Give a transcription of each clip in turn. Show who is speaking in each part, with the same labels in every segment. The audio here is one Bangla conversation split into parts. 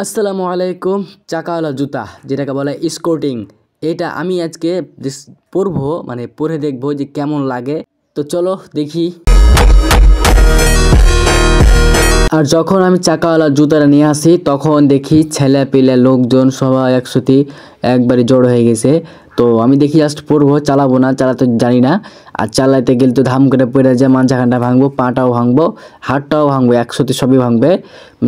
Speaker 1: আসসালামু আলাইকুম। চাকাওয়ালা জুতা যেটাকে বলে স্কোর্টিং, এটা আমি আজকে পরবো, মানে পরে দেখবো যে কেমন লাগে। তো চলো দেখি। আর যখন আমি চাকাওয়ালা জুতাটা নিয়ে আসি তখন দেখি ছেলে পেলে লোকজন সবাই একসাথে একবারে জড়ো হয়ে গেছে। তো আমি দেখি জাস্ট পরবো, চালাবো না, চালাতে জানি না। আর চালাতে গেলে তো ধাম করে পড়ে যায়, মাঝখানটা ভাঙবো, পাটাও ভাঙবো, হাতটাও ভাঙবো, একসাথে সবই ভাঙবে।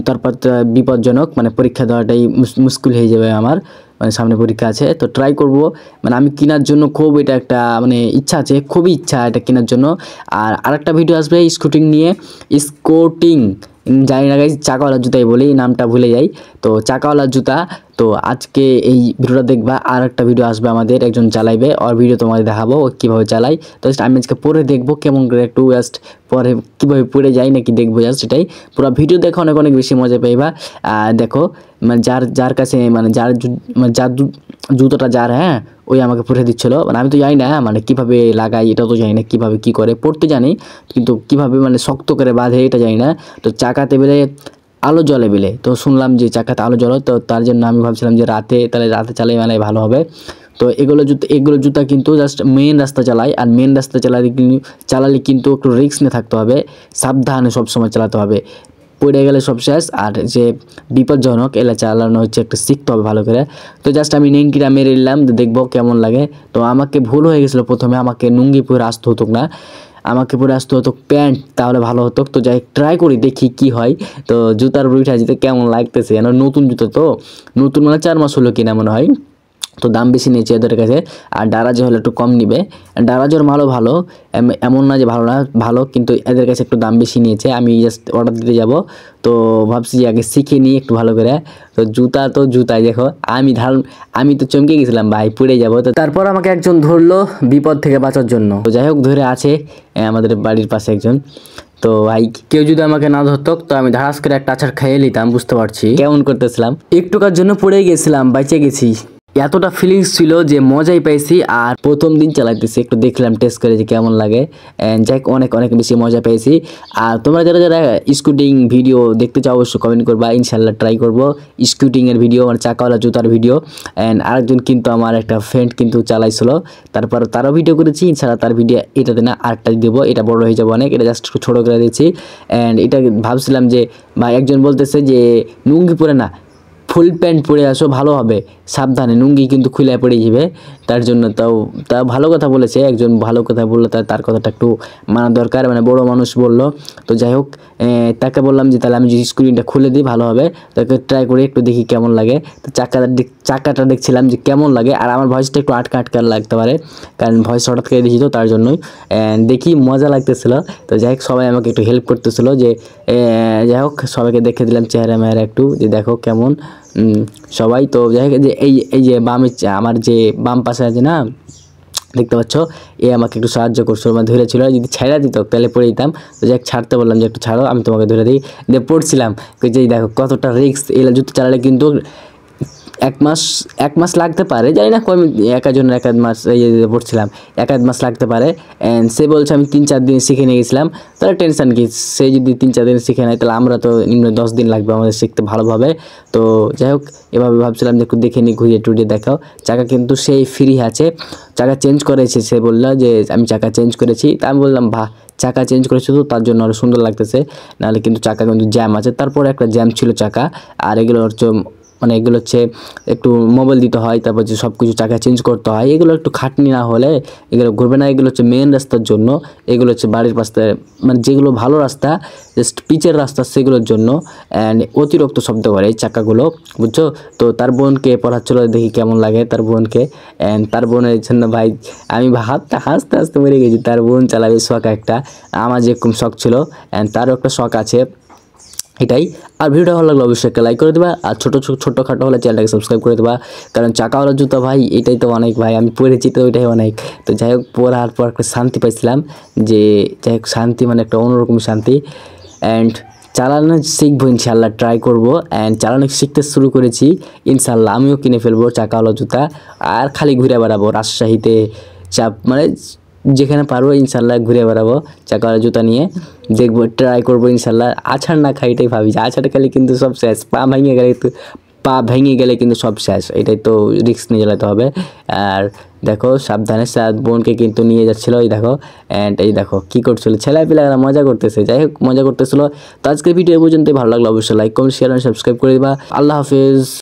Speaker 1: তারপর তো বিপজ্জনক, মানে পরীক্ষা দেওয়াটাই মুশকিল হয়ে যাবে আমার, মানে সামনে পরীক্ষা আছে। তো ট্রাই করব, মানে আমি কেনার জন্য খুব এটা একটা মানে ইচ্ছা আছে, খুবই ইচ্ছা এটা কেনার জন্য। আর আরেকটা ভিডিও আসবে স্কুটিং নিয়ে, স্কোর্টিং জানি না গাইস, চাকাওয়ালা জুতাই বলি, নামটা ভুলে যাই। তো চাকাওয়ালা জুতা, তো আজকে এই ভিডিওটা দেখবা। আর একটা ভিডিও আসবে আমাদের, একজন চালাইবে, আর ভিডিও তোমাদের দেখাবো ও কীভাবে চালাই। তো জাস্ট আমি আজকে পরে দেখবো কেমন করে, একটু জাস্ট পরে কীভাবে পড়ে যায় নাকি দেখবো, জাস্ট এটাই। পুরো ভিডিও দেখো, অনেক অনেক বেশি মজা পাইবা। দেখো, মানে যার কাছে, মানে যার জুতোটা যার, হ্যাঁ, ওই আমাকে পরে দিচ্ছিলো। মানে আমি তো জানি না, মানে কীভাবে লাগাই এটা তো জানি না, কীভাবে কী করে পড়তে জানি, কিন্তু কীভাবে মানে শক্ত করে বাঁধে এটা জানি না। তো চাকাতে বেলে আলো জ্বলে বেলে, তো শুনলাম যে চাকাতে আলো জ্বলে, তো তার জন্য আমি ভাবছিলাম যে তাহলে রাতে চালাই মানে ভালো হবে। তো এগুলো জুতা কিন্তু জাস্ট মেন রাস্তা চালাই, আর মেন রাস্তা চালালে কিন্তু একটু রিস্ক নিয়ে থাকতে হবে, সাবধানে সবসময় চালাতে হবে, পড়ে গেলে সব শেষ। আর যে বিপজ্জনক, এলা চালানো হচ্ছে একটু শিখতে হবে ভালো করে। তো জাস্ট আমি নেংটিটা মেরে নিলাম, দেখবো কেমন লাগে। তো আমাকে ভুল হয়ে গেছিলো, প্রথমে আমাকে লুঙ্গি পরে আসতে হতো না, আমাকে পরে আসতে হতো প্যান্ট, তাহলে ভালো হতো। তো যাই ট্রাই করি, দেখি কি হয়। তো জুতার উঠে যেতে কেমন লাগতেছে, নতুন জুতো তো, নতুন মানে 4 মাস হলো কিনা মনে হয়। তো দাম বেশি নিয়েছে এদের কাছে, আর ডারাজো হলে একটু কম নিবে। ডারাজোর মালও ভালো, এমন না যে ভালো না, ভালো, কিন্তু এদের কাছে একটু দাম বেশি নিয়েছে। আমি জাস্ট অর্ডার দিতে যাব, তো ভাবছি যে আগে শিখে নিই একটু ভালো করে। তো জুতাই দেখো, আমি তো চমকে গেছিলাম ভাই, পড়ে যাব। তো তারপর আমাকে একজন ধরলো বিপদ থেকে বাঁচার জন্য। তো যাই হোক, ধরে আছে আমাদের বাড়ির পাশে একজন। তো ভাই, কেউ যদি আমাকে না ধরতো তো আমি ধারাস করে একটা আছাড় খেয়ে নিতাম, বুঝতে পারছি কেমন করতেছিলাম। একটুকার জন্য পড়ে গেছিলাম, বেঁচে গেছি। এতটা ফিলিংস ছিল যে মজাই পাইছি। আর প্রথম দিন চালাইতেছি, একটু দেখলাম টেস্ট করে যে কেমন লাগে। যাই অনেক অনেক বেশি মজা পেয়েছি। আর তোমরা যারা যারা স্কুটিং ভিডিও দেখতে চাও অবশ্যই কমেন্ট করবা, ইনশাল্লাহ ট্রাই করবো স্কুটিংয়ের ভিডিও, মানে চাকাওয়ালা জুতার ভিডিও। আরেকজন কিন্তু আমার একটা ফ্রেন্ড কিন্তু চালাইছিল, তারপর তারও ভিডিও করেছি, ইনশাল্লাহ তার ভিডিও এটাতে না আরেকটা দেবো, এটা বড় হয়ে যাবে অনেক, এটা জাস্ট ছোটো করে দিচ্ছি। এটা ভাবছিলাম যে ভাই, একজন বলতেছে যে লুঙ্গি পরে না, ফুল প্যান্ট পরে আসো ভালো হবে, সাবধানে, লুঙ্গি কিন্তু খুলে পড়ে যাবে। তার জন্য তা ভালো কথা বলেছে, একজন ভালো কথা বললো, তার কথাটা একটু মানা দরকার, মানে বড় মানুষ বললো। তো যাই হোক, তাকে বললাম যে তাহলে আমি যদি স্ক্রিনটা খুলে দিই ভালো হবে। তাকে ট্রাই করে একটু দেখি কেমন লাগে। তো চাকাটা দেখছিলাম যে কেমন লাগে। আর আমার ভয়েসটা একটু আটকা লাগতে পারে, কারণ ভয়েস হঠাৎ করে দেখি, তো তার জন্যই দেখি মজা লাগতেছিলো। তো যাই হোক, সবাই আমাকে একটু হেল্প করতেছিলো, যে যাই হোক সবাইকে দেখে দিলাম চেহারা মেহারা একটু, যে দেখো কেমন সবাই। তো যাই হোক, যে এই যে আমার যে বাম পাশে আছে না, দেখতে পাচ্ছ, আমাকে একটু সাহায্য করছো, মানে ধরেছিল, যদি ছাড়া দিত তাহলে পড়ে দিতাম। তো যাই ছাড়তে বললাম যে একটু ছাড়ো, আমি তোমাকে ধরে দিই, দিয়ে পড়ছিলাম। যে দেখো কতটা রিস্ক, এলা জুতো চালালে কিন্তু এক মাস লাগতে পারে, জানি না কয়, একজনের 1 মাস পড়ছিলাম, 1 মাস লাগতে পারে। সে বলছে আমি 3-4 দিন শিখে নিয়ে গেছিলাম, তাহলে টেনশন কি, সে যদি 3-4 দিন শিখে নেয়, তাহলে আমরা তো 10 দিন লাগবে আমাদের শিখতে ভালোভাবে। তো যাই হোক, এভাবে ভাবছিলাম যে একটু দেখে নিই, ঘুরিয়ে টুরিয়ে দেখাও। চাকা কিন্তু সেই ফ্রি আছে, চাকা চেঞ্জ করেছে, সে বললো যে আমি চাকা চেঞ্জ করেছি। তা আমি বললাম চাকা চেঞ্জ করেছে তো তার জন্য আরও সুন্দর লাগতেছে, নাহলে কিন্তু চাকা কিন্তু জ্যাম আছে। তারপরে একটা জ্যাম ছিল চাকা। আর এগুলো হচ্ছে, মানে এগুলো হচ্ছে একটু মোবাইল দিতে হয়, তারপর যে সব কিছু চাকা চেঞ্জ করতে হয়, এগুলো একটু খাটনি না হলে এগুলো ঘুরবে না। এগুলো হচ্ছে মেন রাস্তার জন্য, এগুলো হচ্ছে বাড়ির পাশে, মানে যেগুলো ভালো রাস্তা, জাস্ট পিচের রাস্তা, সেগুলোর জন্য। অতিরিক্ত শব্দ করে এই চাকাগুলো, বুঝছো। তো তার বোনকে পড়াচ্ছিল, দেখি কেমন লাগে তার বোনকে। তার বোনের জন্য ভাই আমি হাসতে হাসতে মরে গেছি। তার বোন চালাবে শখ একটা, আমার যেরকম শখ ছিল তারও একটা শখ আছে, এটাই। আর ভিডিওটা ভালো লাগলে অবশ্যই একটা লাইক করে দেবা, আর ছোটোখাটো হলে চ্যানেলটাকে সাবস্ক্রাইব করে দেবা, কারণ চাকাওয়ালা জুতো ভাই এটাই তো অনেক, ভাই আমি পরেছি তো ওইটাই অনেক। তো যাই হোক, পরার পর একটা শান্তি পাইছিলাম, যে যাই হোক শান্তি, মানে একটা অন্যরকম শান্তি। চালানো শিখবো ইনশাল্লাহ, ট্রাই করবো। চালানো শিখতে শুরু করেছি, ইনশাল্লাহ আমিও কিনে ফেলবো চাকাওয়ালা জুতা, আর খালি ঘুরে বেড়াবো রাজশাহীতে, মানে যেখানে পারবো ইনশাল্লাহ ঘুরে বেড়াবো চাকাওয়ালা জুতা নিয়ে। দেখবো, ট্রাই করবো ইনশাল্লাহ। আছাড় না খাই এটাই ভাবি, যে আছাড় খেলে কিন্তু সব শেষ, পা ভেঙে গেলে কিন্তু সব শেষ, এটাই তো রিস্ক নিয়ে চালাতে হবে। আর দেখো সাবধানে বোনকে কিন্তু নিয়ে যাচ্ছিলো, এই দেখো। অ্যান্ড এই দেখো কী করছিলো, ছেলেপিলেরা মজা করতেছে, যাই হোক মজা করতেছিলো। তো আজকের ভিডিও পর্যন্ত ভালো লাগলো অবশ্যই লাইক কমেন্ট শেয়ার সাবস্ক্রাইব করে দিবা। আল্লাহ হাফেজ।